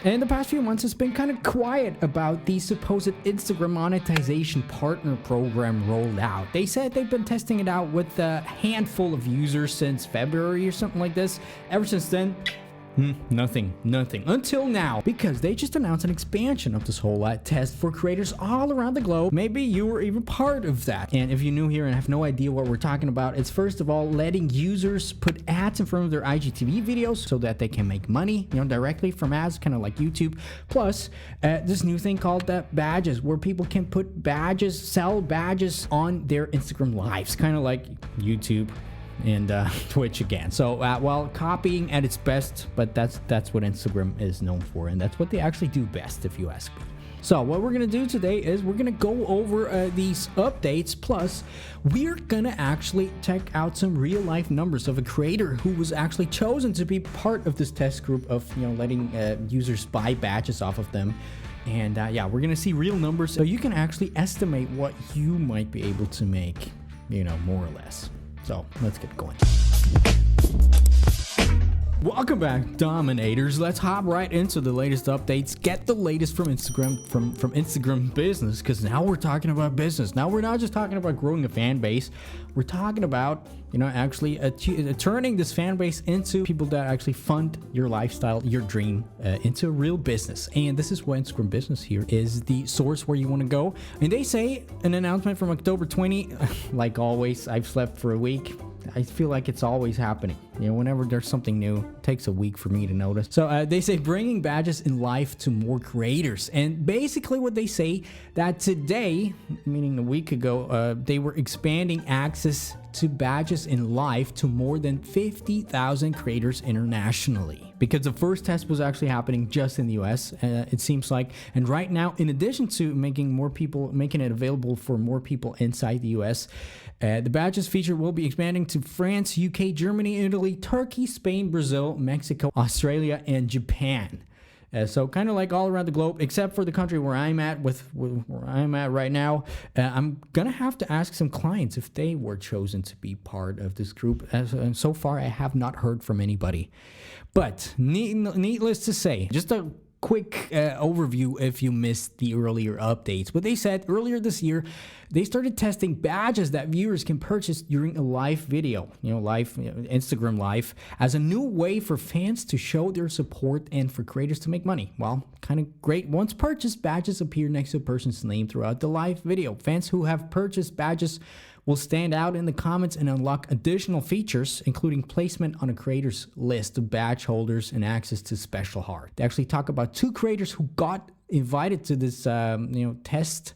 And the past few months, it's been kind of quiet about the supposed Instagram monetization partner program rolled out. They said they've been testing it out with a handful of users since February or something like this. Ever since then, nothing until now, because they just announced an expansion of this whole test for creators all around the globe. Maybe you were even part of that. And if you're new here and have no idea what we're talking about, it's first of all letting users put ads in front of their IGTV videos so that they can make money, directly from ads, kind of like YouTube. Plus, this new thing called badges, where people can put badges, sell badges on their Instagram lives, kind of like YouTube and Twitch again. So well, copying at its best, but that's what Instagram is known for, and that's what they actually do best, if you ask me. So what we're gonna do today is we're gonna go over these updates, plus we're gonna actually check out some real life numbers of a creator who was actually chosen to be part of this test group of letting users buy badges off of them. And yeah, we're gonna see real numbers so you can actually estimate what you might be able to make, more or less. So let's get going. Welcome back, Dominators. Let's hop right into the latest updates. Get the latest from Instagram, from Instagram business, because now we're talking about business. Now we're not just talking about growing a fan base. We're talking about, actually turning this fan base into people that actually fund your lifestyle, your dream, into a real business. And this is what Instagram business here is the source where you want to go. And they say an announcement from October 20, like always, I've slept for a week. I feel like it's always happening. Whenever there's something new, it takes a week for me to notice. So they say bringing badges in life to more creators. And basically what they say that today, meaning a week ago, they were expanding access to badges in life to more than 50,000 creators internationally. Because the first test was actually happening just in the US, it seems like. And right now, in addition to making it available for more people inside the US, the badges feature will be expanding to France, UK, Germany, Italy, Turkey, Spain, Brazil, Mexico, Australia, and Japan. So kind of like all around the globe, except for the country where I'm at where I'm at right now. I'm gonna have to ask some clients if they were chosen to be part of this group. And so far, I have not heard from anybody. But needless to say, just a quick overview if you missed the earlier updates. What they said earlier this year, they started testing badges that viewers can purchase during a live video, Instagram live, as a new way for fans to show their support and for creators to make money. Well, kind of great. Once purchased, badges appear next to a person's name throughout the live video. Fans who have purchased badges will stand out in the comments and unlock additional features, including placement on a creator's list of badge holders and access to special heart. They actually talk about two creators who got invited to this, test.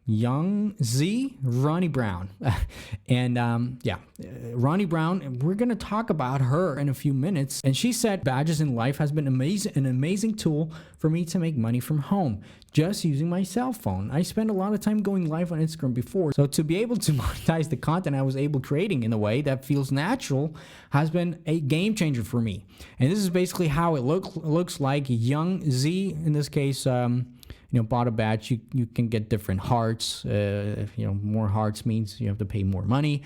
Young Z, Ronne Brown. And Ronne Brown, we're going to talk about her in a few minutes. And she said, badges in life has been an amazing tool for me to make money from home, just using my cell phone. I spent a lot of time going live on Instagram before, so to be able to monetize the content I was creating in a way that feels natural has been a game changer for me. And this is basically how it looks like. Young Z, in this case, bought a badge. You can get different hearts. More hearts means you have to pay more money.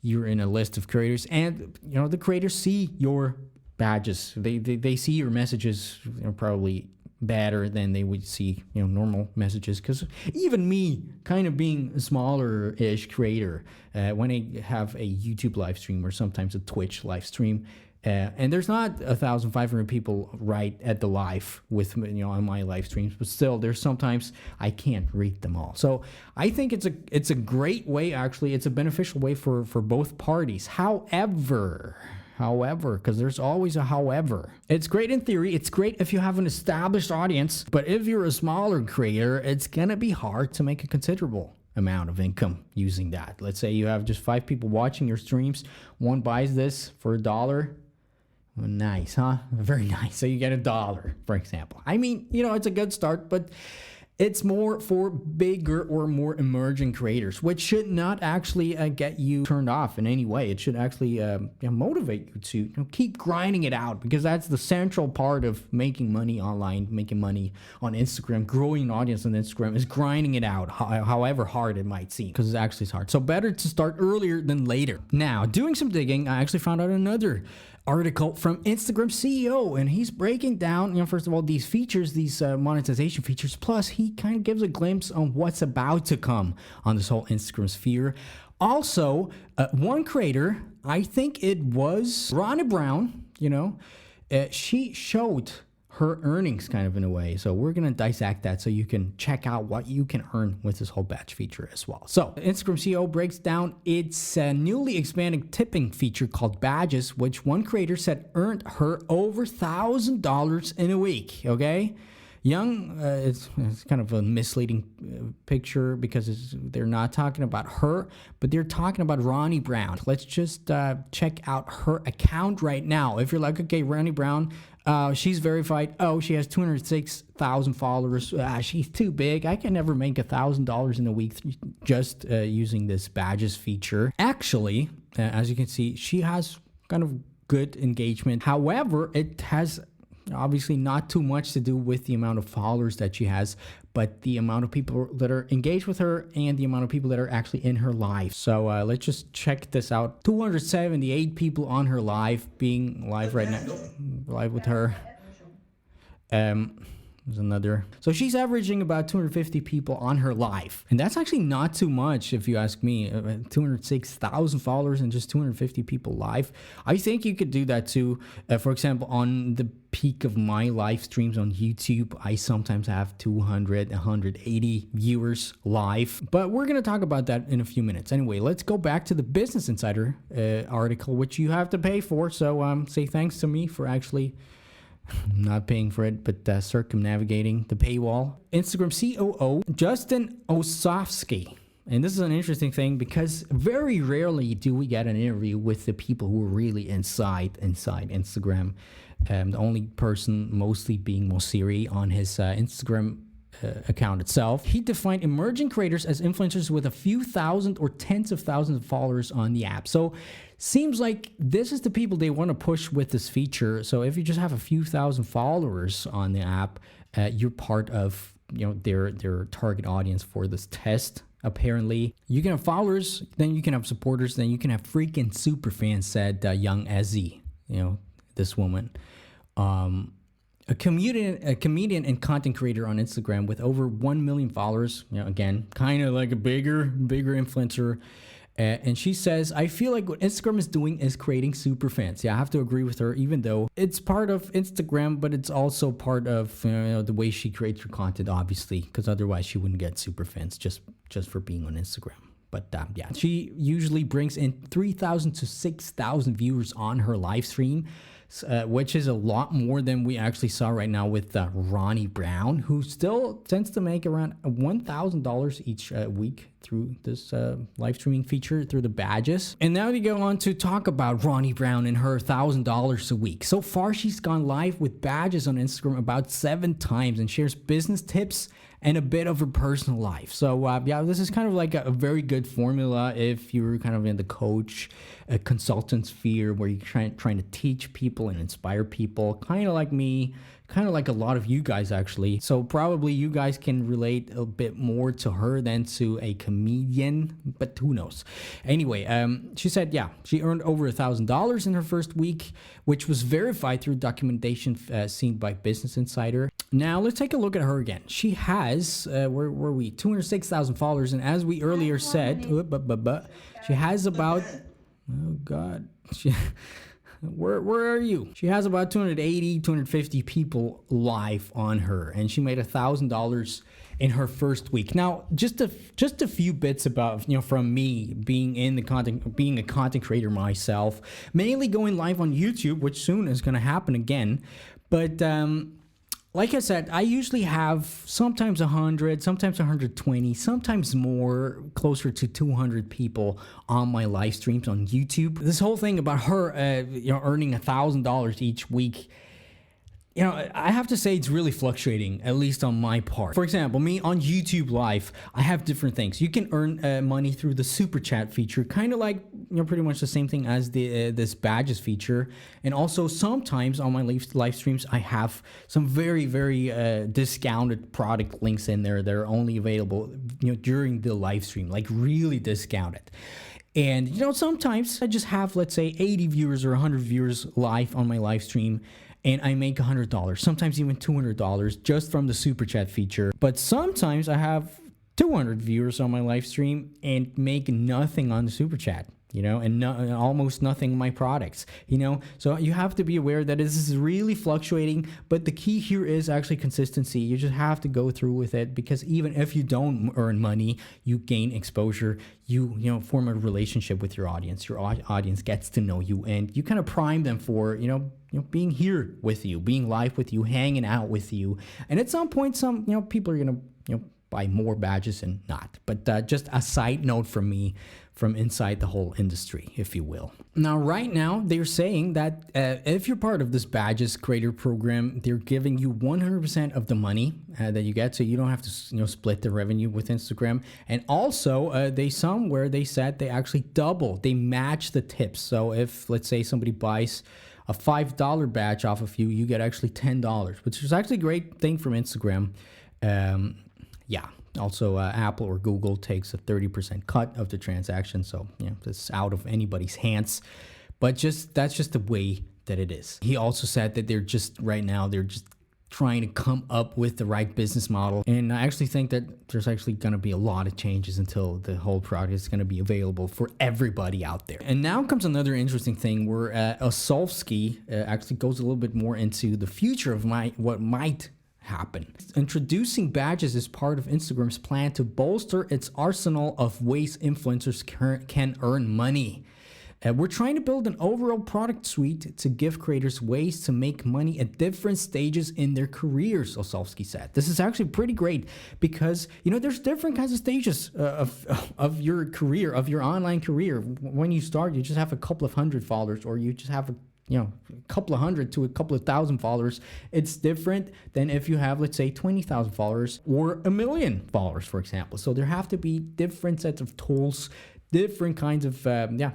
You're in a list of creators, and the creators see your badges. They see your messages probably better than they would see normal messages, because even me, kind of being a smaller-ish creator, when I have a YouTube live stream or sometimes a Twitch live stream, and there's not 1,500 people right at the live with on my live streams, but still there's sometimes I can't read them all. So I think it's a great way, actually. It's a beneficial way for both parties. However, because there's always a however. It's great in theory. It's great if you have an established audience, but if you're a smaller creator, it's gonna be hard to make a considerable amount of income using that. Let's say you have just 5 people watching your streams. One buys this for $1. Well, nice, huh? Very nice. So you get $1, for example. I mean, it's a good start, but it's more for bigger or more emerging creators, which should not actually get you turned off in any way. It should actually motivate you to keep grinding it out, because that's the central part of making money online, making money on Instagram, growing an audience on Instagram, is grinding it out, however hard it might seem, because it's hard. So better to start earlier than later. Now, doing some digging, I actually found out another article from Instagram CEO, and he's breaking down, first of all, these features, these monetization features, plus he kind of gives a glimpse on what's about to come on this whole Instagram sphere. Also, one creator, I think it was Ronne Brown, she showed her earnings kind of in a way. So we're going to dissect that so you can check out what you can earn with this whole badge feature as well. So Instagram CEO breaks down its newly expanded tipping feature called Badges, which one creator said earned her over $1,000 in a week. Okay. It's kind of a misleading picture because they're not talking about her, but they're talking about Ronne Brown. Let's just check out her account right now. If you're like, okay, Ronne Brown, she's verified. Oh, she has 206,000 followers. She's too big. I can never make $1,000 in a week just using this badges feature. Actually, as you can see, she has kind of good engagement. However, it has obviously not too much to do with the amount of followers that she has, but the amount of people that are engaged with her and the amount of people that are actually in her live. So let's just check this out. 278 people on her live, being live right now, live with her. There's another. So she's averaging about 250 people on her live. And that's actually not too much if you ask me. 206,000 followers and just 250 people live. I think you could do that too. For example, on the peak of my live streams on YouTube, I sometimes have 200, 180 viewers live. But we're going to talk about that in a few minutes. Anyway, let's go back to the Business Insider article, which you have to pay for. So say thanks to me for actually not paying for it, but circumnavigating the paywall. Instagram COO Justin Osofsky. And this is an interesting thing because very rarely do we get an interview with the people who are really inside Instagram. The only person mostly being Mosseri on his Instagram account itself. He defined emerging creators as influencers with a few thousand or tens of thousands of followers on the app. So seems like this is the people they want to push with this feature. So if you just have a few thousand followers on the app, you're part of their target audience for this test. Apparently, you can have followers, then you can have supporters, then you can have freaking super fans, said young Ezzy, this woman. A comedian and content creator on Instagram with over 1 million followers. Again, kind of like a bigger influencer. And she says, I feel like what Instagram is doing is creating super fans. Yeah, I have to agree with her, even though it's part of Instagram, but it's also part of the way she creates her content, obviously, because otherwise she wouldn't get super fans just for being on Instagram. But yeah, she usually brings in 3,000 to 6,000 viewers on her live stream, which is a lot more than we actually saw right now with Ronne Brown, who still tends to make around $1,000 each week through this live streaming feature through the badges. And now we go on to talk about Ronne Brown and her $1,000 a week. So far, she's gone live with badges on Instagram about 7 times and shares business tips and a bit of her personal life. So yeah, this is kind of like a very good formula if you're kind of in the coach, consultant sphere where you're trying to teach people and inspire people, kind of like me, kind of like a lot of you guys actually. So probably you guys can relate a bit more to her than to a comedian, but who knows. Anyway, she said, yeah, she earned over $1,000 in her first week, which was verified through documentation seen by Business Insider. Now let's take a look at her again. She has, where were we? 206,000 followers. And as we earlier said, she has about, oh God, where are you? She has about 280, 250 people live on her, and she made $1,000 in her first week. Now, just a few bits about, from me being in the content, being a content creator myself, mainly going live on YouTube, which soon is going to happen again. But, like I said, I usually have sometimes 100, sometimes 120, sometimes more, closer to 200 people on my live streams on YouTube. This whole thing about her, earning $1,000 each week, I have to say it's really fluctuating, at least on my part. For example, me on YouTube Live, I have different things. You can earn money through the super chat feature, kind of like, pretty much the same thing as this badges feature. And also sometimes on my live streams, I have some very, very discounted product links in there that are only available, during the live stream, like really discounted. And, you know, sometimes I just have, let's say, 80 viewers or 100 viewers live on my live stream, and I make $100, sometimes even $200 just from the super chat feature. But sometimes I have 200 viewers on my live stream and make nothing on the super chat, you know, and almost nothing in my products, you know. So you have to be aware that this is really fluctuating, but the key here is actually consistency. You just have to go through with it, because even if you don't earn money, you gain exposure, you know, form a relationship with your audience. Your audience gets to know you, and you kind of prime them for, you know, being here with you, being live with you, hanging out with you. And at some point, some, you know, people are gonna, you know, buy more badges and not. But just a side note from me, from inside the whole industry, if you will. Now, right now, they're saying that if you're part of this Badges creator program, they're giving you 100% of the money that you get, so you don't have to, you know, split the revenue with Instagram. And also, they said they actually double, they match the tips. So if, let's say, somebody buys a $5 badge off of you, you get actually $10, which is actually a great thing from Instagram. Yeah. Also, Apple or Google takes a 30% cut of the transaction, so, you know, it's out of anybody's hands. But that's just the way that it is. He also said that they're just trying to come up with the right business model. And I actually think that there's actually going to be a lot of changes until the whole product is going to be available for everybody out there. And now comes another interesting thing where Osofsky actually goes a little bit more into the future of what might happen. Introducing badges is part of Instagram's plan to bolster its arsenal of ways influencers can earn money. We're trying to build an overall product suite to give creators ways to make money at different stages in their careers, Osofsky said. This is actually pretty great because, you know, there's different kinds of stages of your career, of your online career. When you start, you just have a couple of hundred followers, or you just have a couple of hundred to a couple of thousand followers. It's different than if you have, let's say, 20,000 followers or 1 million followers, for example. So there have to be different sets of tools, different kinds of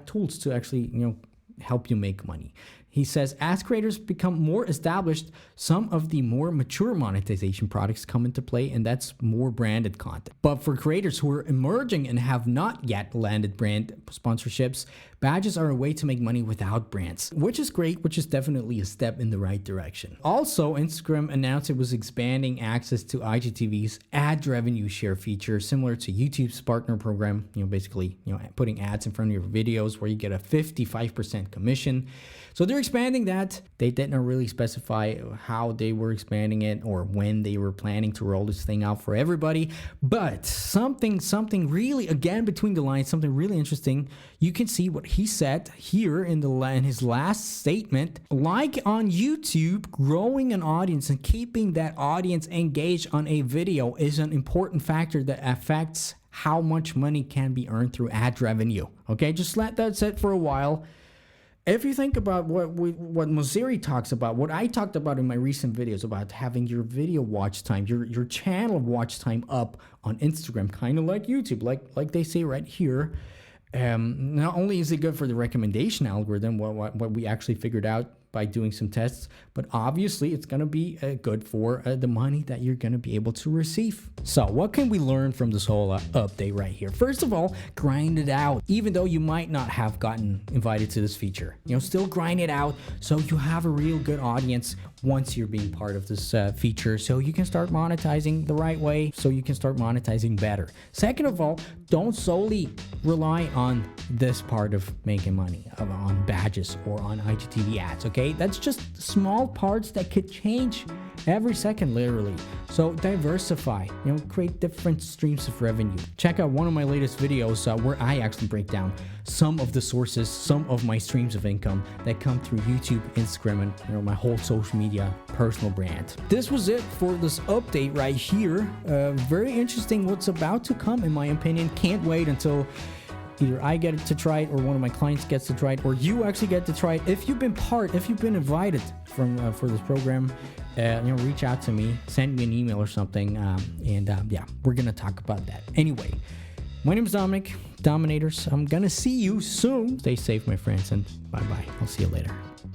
tools to actually, you know, help you make money. He says, as creators become more established, some of the more mature monetization products come into play, and that's more branded content. But for creators who are emerging and have not yet landed brand sponsorships, badges are a way to make money without brands, which is great, which is definitely a step in the right direction. Also, Instagram announced it was expanding access to IGTV's ad revenue share feature, similar to YouTube's partner program, you know, basically, you know, putting ads in front of your videos where you get a 55% commission. So they're expanding that. They didn't really specify how they were expanding it or when they were planning to roll this thing out for everybody. But something really, again, between the lines, something really interesting. You can see what he said here in his last statement. Like on YouTube, growing an audience and keeping that audience engaged on a video is an important factor that affects how much money can be earned through ad revenue. Okay, just let that sit for a while. If you think about what Mosseri talks about, what I talked about in my recent videos about having your video watch time, your channel watch time up on Instagram, kind of like YouTube, like they say right here. Not only is it good for the recommendation algorithm, what we actually figured out by doing some tests, but obviously it's going to be good for the money that you're going to be able to receive. So what can we learn from this whole update right here? First of all, grind it out. Even though you might not have gotten invited to this feature, you know, still grind it out so you have a real good audience once you're being part of this feature, so you can start monetizing the right way, so you can start monetizing better. Second of all, don't solely rely on this part of making money, on badges or on IGTV ads, okay? That's just small parts that could change every second, literally. So diversify, you know, create different streams of revenue. Check out one of my latest videos where I actually break down some of the sources, some of my streams of income that come through YouTube, Instagram, and, you know, my whole social media personal brand. This was it for this update right here. Very interesting what's about to come, in my opinion. Can't wait until either I get to try it or one of my clients gets to try it, or you actually get to try it. If you've been invited for this program, you know, reach out to me, send me an email or something, yeah, we're gonna talk about that. Anyway, my name is Dominic, Dominators. I'm gonna see you soon. Stay safe, my friends, and bye-bye. I'll see you later.